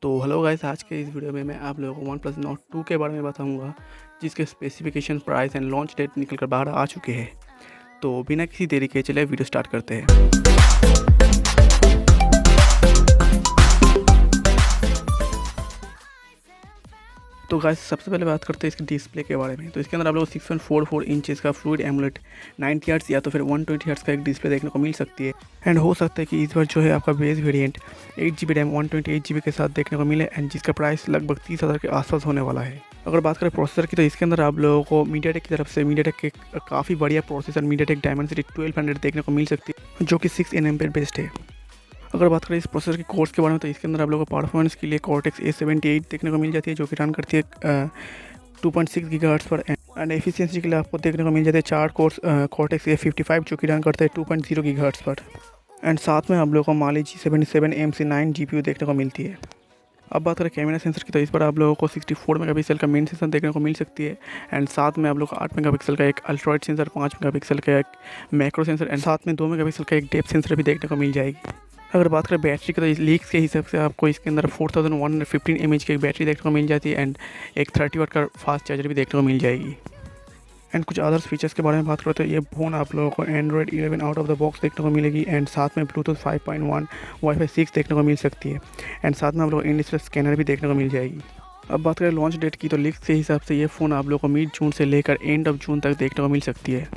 तो hello guys, आज के इस वीडियो में मैं आप लोगों को OnePlus Nord 2 के बारे में बताऊंगा, जिसके specification, price and launch date निकल कर बाहर आ चुके हैं। तो बिना किसी देरी के चलिए वीडियो स्टार्ट करते हैं। तो गाइस, सबसे पहले बात करते हैं इसके डिस्प्ले के बारे में। तो इसके अंदर आप लोगों को 6.44 इंचेस का फ्लूइड एमुलेट 90 हर्ट्ज या तो फिर 120 हर्ट्ज का एक डिस्प्ले देखने को मिल सकती है। एंड हो सकता है कि इस बार जो है आपका base variant 8GB RAM 128GB के साथ देखने को मिले, एंड जिसका प्राइस लगभग 30,000 के आसपास होने वाला है। अगर बात करें प्रोसेसर की, तो इसके अंदर आप लोगों को MediaTek की तरफ से MediaTek के काफ़ी बढ़िया प्रोसेसर MediaTek Dimensity 1200 देखने को मिल सकती है, जो कि 6 nm पर बेस्ड है। अगर बात करें इस प्रोसेसर के कोर्स के बारे में, तो इसके अंदर आप लोगों को परफॉर्मेंस के लिए Cortex A78 देखने को मिल जाती है, जो कि रन करती है 2.6 GHz पर। एंड एफिशिएंसी के लिए आपको देखने को मिल जाते हैं 4 कोर्स Cortex A55, जो कि रन करते हैं 2.0 GHz पर। एंड साथ में आप लोगों को Mali G77 MC9 GPU देखने को मिलती है। अब बात करें कैमरा सेंसर की, तो इस पर आप लोगों को 64 मेगापिक्सल का मेन सेंसर देखने को मिल सकती है। एंड साथ में आप लोगों को 8 मेगापिक्सल का एक अल्ट्रावाइड सेंसर, 5 मेगापिक्सल का एक मैक्रो सेंसर एंड साथ में 2 मेगापिक्सल का एक डेप्थ सेंसर भी देखने को मिल जाएगी। अगर बात करें बैटरी की, तो लीक्स के हिसाब से आपको इसके अंदर 4115 mAh की एक बैटरी देखने को मिल जाती है, एंड एक 30 वाट का फास्ट चार्जर भी देखने को मिल जाएगी। एंड कुछ अदर्स फीचर्स के बारे में बात करें तो ये फ़ोन आप लोगों को Android 11 out of the box देखने को मिलेगी, एंड साथ में Bluetooth 5.1 Wi-Fi 6 देखने को मिल सकती है, एंड साथ में आप लोगों को इन डिस्प्ले स्कैनर भी देखने को मिल जाएगी। अब बात करें लॉन्च डेट की, तो लीक्स के हिसाब से ये फ़ोन आप लोगों को मिड जून से लेकर एंड ऑफ जून तक देखने को मिल सकती है।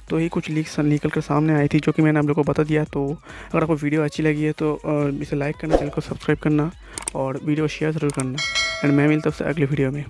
तो ये कुछ लीक्स निकल कर सामने आई थी, जो कि मैंने आप लोगों को बता दिया। तो अगर आपको वीडियो अच्छी लगी है तो इसे लाइक करना, चैनल को सब्सक्राइब करना और वीडियो शेयर ज़रूर करना। एंड मैं मिलता हूँ अगले वीडियो में।